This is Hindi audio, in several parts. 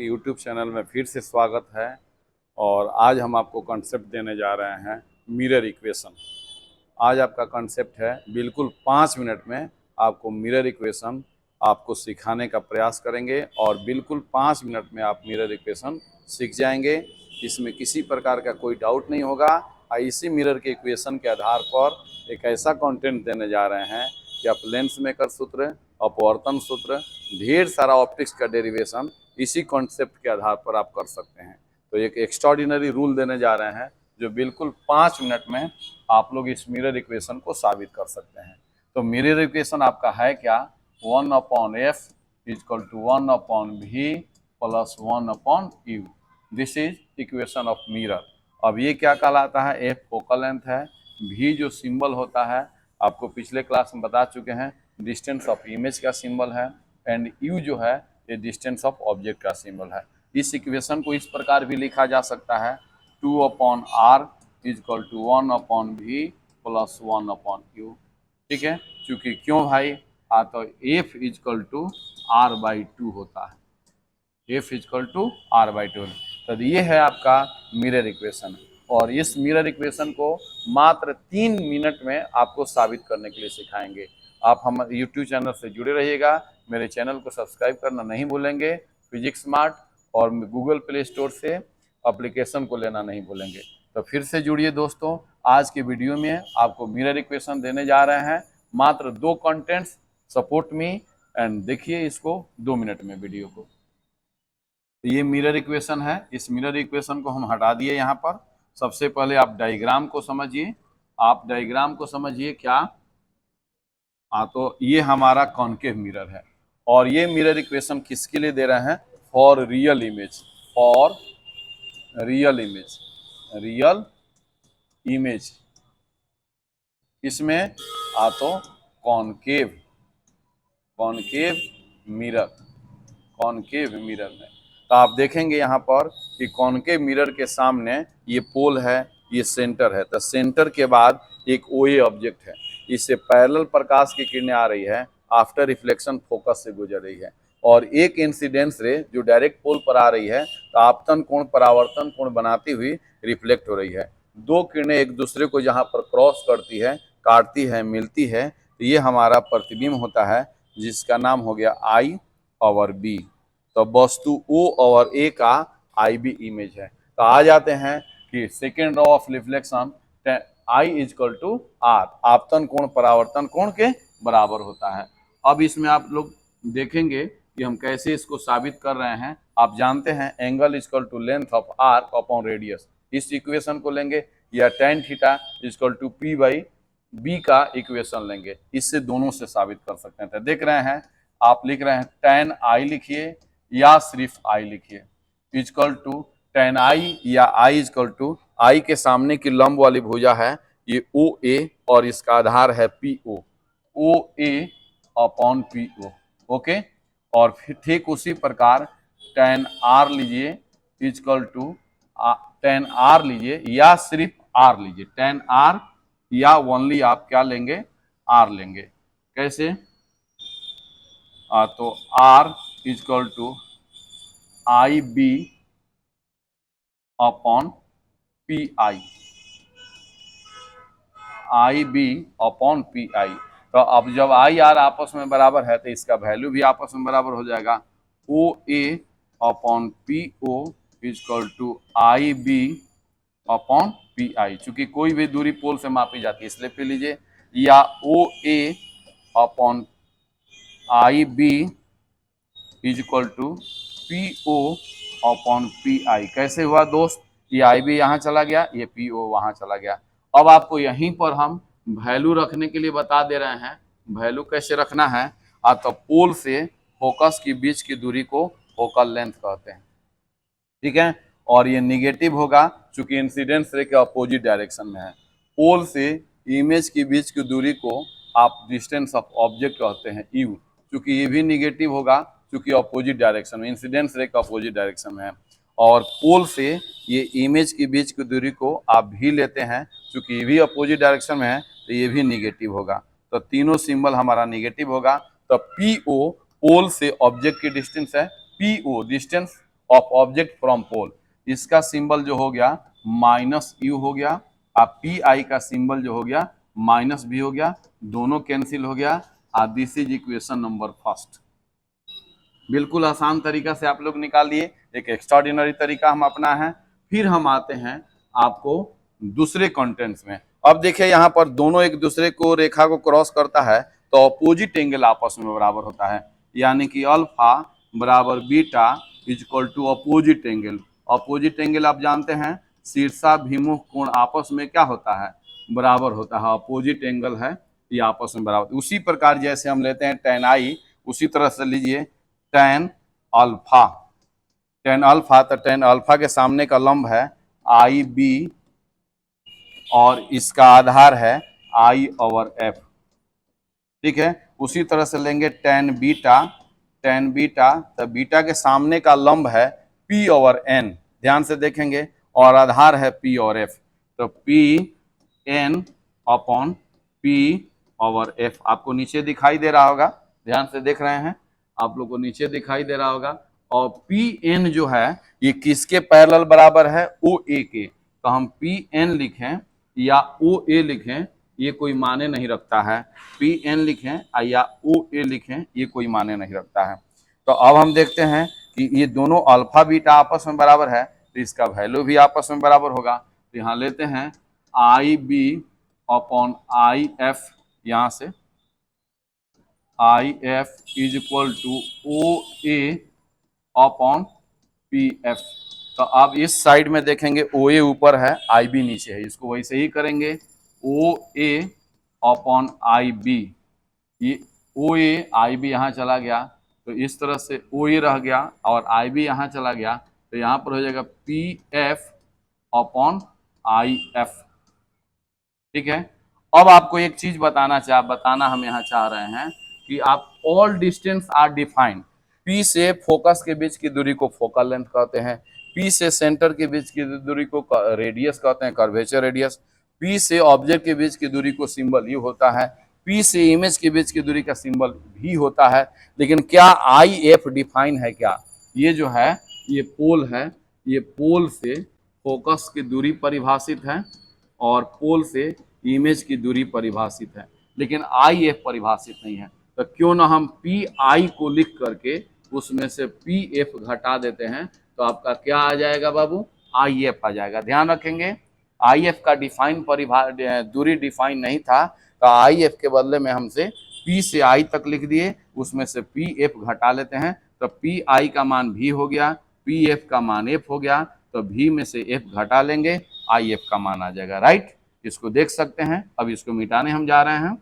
आपके YouTube चैनल में फिर से स्वागत है। और आज हम आपको कॉन्सेप्ट देने जा रहे हैं मिरर इक्वेशन। आज आपका कॉन्सेप्ट है बिल्कुल 5 मिनट में आपको मिरर इक्वेशन आपको सिखाने का प्रयास करेंगे और बिल्कुल 5 मिनट में आप मिरर इक्वेशन सीख जाएंगे। इसमें किसी प्रकार का कोई डाउट नहीं होगा। इसी मिरर के इक्वेशन के आधार पर एक ऐसा कंटेंट देने जा रहे हैं कि आप लेंस मेकर सूत्र, अपवर्तन सूत्र, ढेर सारा ऑप्टिक्स का डेरिवेशन इसी कॉन्सेप्ट के आधार पर आप कर सकते हैं। तो एक एक्स्ट्राऑर्डिनरी रूल देने जा रहे हैं जो बिल्कुल 5 मिनट में आप लोग इस मिरर इक्वेशन को साबित कर सकते हैं। तो मिरर इक्वेशन आपका है क्या? 1/f equal to 1/v plus 1/u। This is equation of mirror. अब ये क्या कहलाता है? f फोकल लेंथ है, v जो सिंबल होता है आपको पिछले क्लास में बता चुके हैं, डिस्टेंस ऑफ इमेज का सिंबल है, एंड u जो है ये डिस्टेंस ऑफ ऑब्जेक्ट का सिंबल है। इस इक्वेशन को इस प्रकार भी लिखा जा सकता है 2/r equal to 1/v plus 1/u। ठीक है, क्योंकि क्यों भाई? तो f इक्वल टू r/2 होता है। f equal to r/2। तो ये है आपका मिरर इक्वेशन और इस मिरर इक्वेशन को मात्र 3 मिनट में आपको साबित करने के लिए सिखाएंगे। आप हम YouTube चैनल से जुड़े रहिएगा, मेरे चैनल को सब्सक्राइब करना नहीं भूलेंगे, फिजिक्स स्मार्ट, और गूगल प्ले स्टोर से एप्लीकेशन को लेना नहीं भूलेंगे। तो फिर से जुड़िए दोस्तों, आज के वीडियो में आपको मिरर इक्वेशन देने जा रहे हैं, मात्र 2 कंटेंट्स, सपोर्ट मी एंड देखिए इसको 2 मिनट में वीडियो को। ये मिरर इक्वेशन है। इस मिरर इक्वेशन को हम हटा दिए यहाँ पर। सबसे पहले आप डायग्राम को समझिए। आप डायग्राम को समझिए क्या? तो ये हमारा कॉनकेव मिरर है और ये मिरर इक्वेशन किसके लिए दे रहे हैं? For real image. For real image. Real image इसमें तो concave, concave mirror, concave mirror में तो आप देखेंगे यहाँ पर कि कॉनकेव मिरर के सामने ये पोल है, ये सेंटर है। तो सेंटर के बाद एक ओए ऑब्जेक्ट है, इससे पैरेलल प्रकाश की किरणें आ रही है, आफ्टर रिफ्लेक्शन फोकस से गुजर रही है, और एक इंसिडेंस रे जो डायरेक्ट पोल पर आ रही है तो आपतन कोण परावर्तन कोण बनाती हुई रिफ्लेक्ट हो रही है। 2 किरणें एक दूसरे को जहाँ पर क्रॉस करती है, काटती है, मिलती है, तो ये हमारा प्रतिबिंब होता है जिसका नाम हो गया I/B। तो वस्तु O और A का IB इमेज है। तो आ जाते हैं कि second law of reflection I equal to R, आपतन कोण परावर्तन कोण के बराबर होता है। अब इसमें आप लोग देखेंगे कि हम कैसे इसको साबित कर रहे हैं। आप जानते हैं angle equal to length of arc upon radius. इस इक्वेशन को लेंगे या tan theta equal to P/B का इक्वेशन लेंगे, इससे दोनों से साबित कर सकते हैं। तो देख रहे हैं, आप लिख रहे हैं tan I लिखिए या सिर्फ I लिखिए, इक्वल टू tan I या I इक्वल टू I के सामने की लंब वाली भुजा है ये OA और इसका आधार है PO, OA upon PO। Okay, और फिर ठीक उसी प्रकार tan R लीजिए इक्वल टू tan R लीजिए या सिर्फ R लीजिए, tan R या ओनली आप क्या लेंगे? R लेंगे। कैसे? तो R equal to IB upon PI, IB upon PI। तो अब जब IR आपस में बराबर है तो इसका वैल्यू भी आपस में बराबर हो जाएगा। OA upon PO equal to IB upon PI। चूंकि कोई भी दूरी पोल से मापी जाती है इसलिए पी लीजिए, या OA upon IB equal to PO upon PI। कैसे हुआ दोस्त? ये IB यहाँ चला गया, ये PO वहां चला गया। अब आपको यहीं पर हम वैल्यू रखने के लिए बता दे रहे हैं। वैल्यू कैसे रखना है? तो पोल से फोकस के बीच की दूरी को फोकल लेंथ कहते हैं। ठीक है, और ये निगेटिव होगा क्योंकि इंसिडेंस रे के अपोजिट डायरेक्शन में है। पोल से इमेज के बीच की दूरी को आप डिस्टेंस ऑफ ऑब्जेक्ट कहते हैं U, क्योंकि ये भी निगेटिव होगा क्योंकि अपोजिट डायरेक्शन में, इंसिडेंस रे का अपोजिट डायरेक्शन में है। और पोल से ये इमेज के बीच की दूरी को आप V लेते हैं, क्योंकि ये भी अपोजिट डायरेक्शन में है तो ये भी निगेटिव होगा। तो तीनों सिंबल हमारा निगेटिव होगा। तो PO पोल से ऑब्जेक्ट की डिस्टेंस है, PO distance of object from pole, इसका सिंबल जो हो गया माइनस यू हो गया, अब पी आई का सिंबल जो हो गया माइनस भी हो गया, दोनों कैंसिल हो गया। This is equation number first. बिल्कुल आसान तरीका से आप लोग निकाल लिए, एक एक्स्ट्राऑर्डिनरी तरीका हम अपना है। फिर हम आते हैं आपको दूसरे कंटेंट्स में। अब देखिए यहाँ पर दोनों एक दूसरे को रेखा को क्रॉस करता है तो अपोजिट एंगल आपस में बराबर होता है, यानी कि अल्फा बराबर beta is equal to opposite angle. Opposite angle आप जानते हैं शीर्षाभिमुख कोण आपस में क्या होता है, बराबर होता है। अपोजिट एंगल है ये आपस में बराबर। उसी प्रकार जैसे हम लेते हैं टेन आई, उसी तरह से लीजिए टेन अल्फा। टेन अल्फा तो टेन अल्फा के सामने का लंब है आई बी और इसका आधार है आई ओवर एफ, ठीक है। उसी तरह से लेंगे टेन बीटा, टेन बीटा तो बीटा के सामने का लंब है पी ओवर एन, ध्यान से देखेंगे, और आधार है पी और एफ, तो P N upon P over F. आपको नीचे दिखाई दे रहा होगा, ध्यान से देख रहे हैं, आप लोग को नीचे दिखाई दे रहा होगा। और पी एन जो है ये किसके पैरेलल बराबर है, ओ ए के, तो हम पी एन लिखें या ओ ए लिखें ये कोई माने नहीं रखता है, पी एन लिखें या ओ ए लिखें ये कोई माने नहीं रखता है। तो अब हम देखते हैं कि ये दोनों अल्फा बीटा आपस में बराबर है तो इसका वैल्यू भी आपस में बराबर होगा। तो यहाँ लेते हैं I B upon I F, यहाँ से I F is equal to O A upon P F. तो आप इस साइड में देखेंगे ओ ए ऊपर है आई बी नीचे है, इसको वैसे ही करेंगे O A upon I B, ये ओ ए आई बी यहाँ चला गया तो इस तरह से ओ ए रह गया और आई बी यहाँ चला गया तो यहाँ पर हो जाएगा P F upon I F, ठीक है। अब आपको एक चीज बताना हम यहाँ चाह रहे हैं कि आप all distance are defined. P से फोकस के बीच की दूरी को फोकल लेंथ कहते हैं, पी से सेंटर के बीच की दूरी को रेडियस कहते हैं, कर्वेचर रेडियस। पी से ऑब्जेक्ट के बीच की दूरी को सिंबल यू होता है, पी से इमेज के बीच की दूरी का सिंबल भी होता है। लेकिन क्या आई एफ डिफाइन है क्या, ये जो है ये पोल है, ये पोल से फोकस की दूरी परिभाषित है और पोल से इमेज की दूरी परिभाषित है, लेकिन आई एफ परिभाषित नहीं है। तो क्यों ना हम पी आई को लिख करके उसमें से पी एफ घटा देते हैं तो आपका क्या आ जाएगा बाबू, आई एफ आ जाएगा। ध्यान रखेंगे आई एफ का दूरी डिफाइन नहीं था तो आई एफ के बदले में हमसे पी से आई तक लिख दिए, उसमें से पी एफ घटा लेते हैं तो पी आई का मान भी हो गया, पी एफ का मान एफ हो गया, तो भी में से एफ घटा लेंगे आई एफ का मान आ जाएगा, राइट। इसको देख सकते हैं। अब इसको मिटाने हम जा रहे हैं।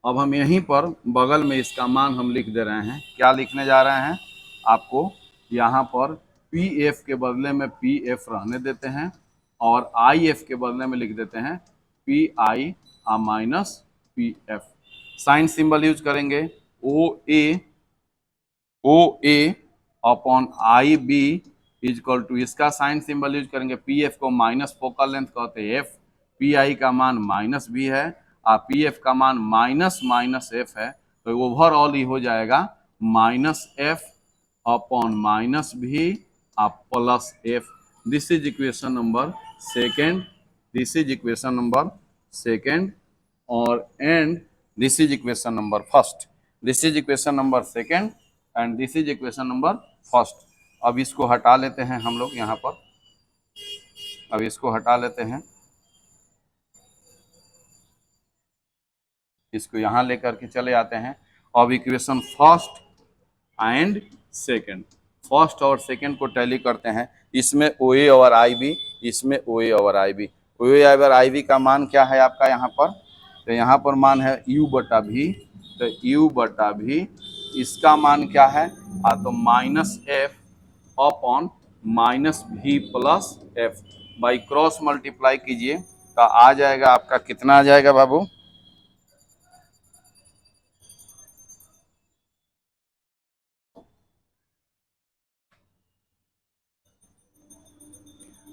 अब हम यहीं पर बगल में इसका मान हम लिख दे रहे हैं, क्या लिखने जा रहे हैं आपको, यहाँ पर पी एफ के बदले में पी एफ रहने देते हैं और आई एफ के बदले में लिख देते हैं P I minus P F. Sign symbol use करेंगे O A upon I B is equal to, इसका साइन सिंबल यूज करेंगे, पी एफ को माइनस फोकल लेंथ कहते हैं एफ, पी आई का मान माइनस भी है और पी एफ का मान माइनस माइनस एफ है, तो ओवरऑल ही हो जाएगा minus F upon minus V plus F. This is equation number second, this is equation number second और and this is equation number first, this is equation number second and this is equation number first. अब इसको हटा लेते हैं हम लोग यहाँ पर, अब इसको हटा लेते हैं, इसको यहाँ लेकर के चले आते हैं। अब equation first and second, first और सेकेंड को टैली करते हैं, इसमें ओ ए और आई बी, इसमें ओ ए और आई बी। ओ ए और आई बी का मान क्या है आपका यहाँ पर, तो यहाँ पर मान है u बटा भी, तो u बटा भी इसका मान क्या है, तो minus F upon minus V plus F, by cross multiply कीजिए तो आ जाएगा आपका, कितना आ जाएगा बाबू,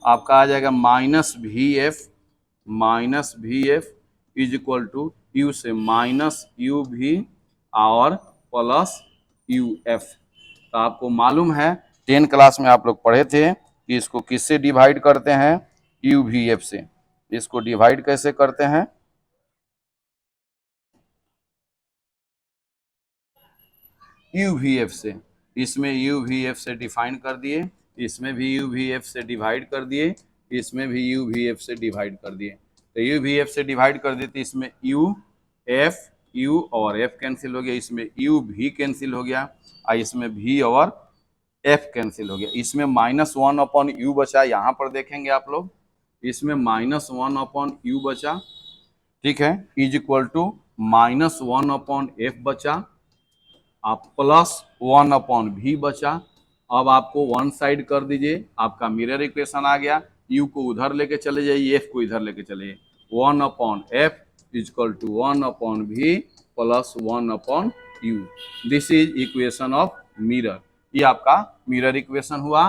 आपका आ जाएगा माइनस भी F is equal to U से माइनस यू भी और प्लस यू एफ। तो आपको मालूम है 10 क्लास में आप लोग पढ़े थे कि इसको किससे डिवाइड करते हैं, यूवीएफ से। इसको डिवाइड कैसे करते हैं, यूवीएफ से। इसमें यूवीएफ से डिफाइन कर दिए, इसमें भी यूवीएफ से डिवाइड कर दिए, इसमें भी यूवीएफ से डिवाइड कर दिए। तो यूवीएफ से डिवाइड कर देते, इसमें यू एफ, यू और एफ कैंसिल हो गया, इसमें यू भी कैंसिल हो गया, और इसमें भी और एफ कैंसिल हो गया। इसमें -1 अपॉन यू बचा, यहाँ पर देखेंगे आप लोग, इसमें -1 अपॉन यू बचा, ठीक है, is equal to -1 upon F बचा, आप +1 अपॉन भी बचा। अब आपको वन साइड कर दीजिए, आपका मिरर इक्वेशन आ गया। यू को उधर लेके चले जाइए, एफ को इधर लेके चलिए, 1 upon F is equal to 1 upon V plus 1 upon U. This is equation of mirror. ये आपका मिरर इक्वेशन हुआ,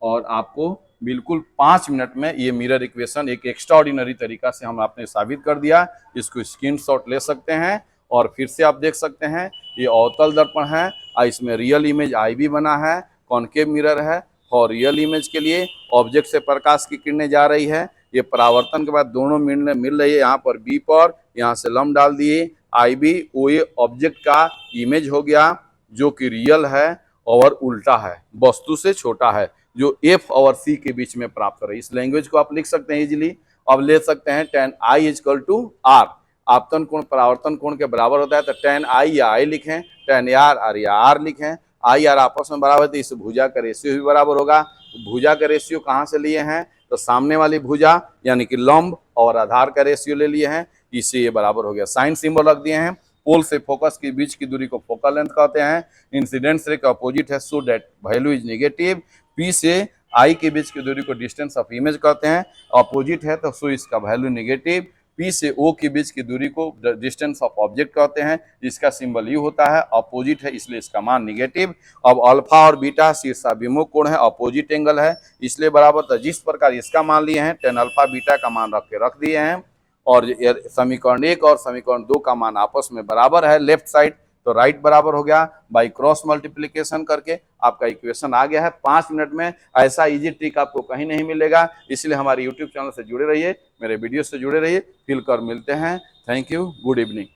और आपको बिल्कुल 5 मिनट में ये मिरर इक्वेशन एक एक्स्ट्राऑर्डिनरी तरीका से हम आपने साबित कर दिया। इसको स्क्रीनशॉट ले सकते हैं और फिर से आप देख सकते हैं। ये अवतल दर्पण है और इसमें रियल इमेज आई भी बना है, कॉनकेव मिरर है। और रियल इमेज के लिए ऑब्जेक्ट से प्रकाश की किरणें जा रही है, ये परावर्तन के बाद दोनों मिल रही है। यहाँ पर बी पर, यहाँ से लंब डाल दिए, आई बी, वो ये ऑब्जेक्ट का इमेज हो गया जो कि रियल है और उल्टा है, वस्तु से छोटा है, जो एफ और सी के बीच में प्राप्त हो रही है। इस लैंग्वेज को आप लिख सकते हैं इजीली। अब ले सकते हैं tan i is equal to R, आपतन कोण परावर्तन कोण के बराबर होता है, तो tan i या i लिखें, tan आर और या आर लिखें। आई आर आपस में बराबर है, तो इस भुजा का रेशियो भी बराबर होगा। भुजा का रेशियो कहाँ से लिए हैं, तो सामने वाली भुजा यानी कि लंब और आधार का रेशियो ले लिए हैं, इससे ये बराबर हो गया। साइन सिंबल रख दिए हैं। पोल से फोकस के बीच की दूरी को फोकल लेंथ कहते हैं। इंसिडेंस रे का अपोजिट है, so that value is negative. P से आई के बीच की दूरी को डिस्टेंस ऑफ इमेज कहते हैं, अपोजिट है तो सो इसका वैल्यू नेगेटिव। पी से ओ के बीच की दूरी को डिस्टेंस ऑफ ऑब्जेक्ट कहते हैं, इसका सिंबल यू होता है, अपोजिट है इसलिए इसका मान नेगेटिव। अब अल्फा और बीटा शीर्षाभिमुख कोण है, अपोजिट एंगल है इसलिए बराबर। तो जिस प्रकार इसका मान लिए हैं, tan अल्फा बीटा का मान रख दिए हैं, और समीकरण 1 और समीकरण 2 का मान आपस में बराबर है, लेफ्ट साइड तो राइट बराबर हो गया। बाई क्रॉस मल्टीप्लिकेशन करके आपका इक्वेशन आ गया है 5 मिनट में। ऐसा इजी ट्रिक आपको कहीं नहीं मिलेगा, इसलिए हमारे यूट्यूब चैनल से जुड़े रहिए, मेरे वीडियो से जुड़े रहिए। फिर कर मिलते हैं। Thank you, good evening.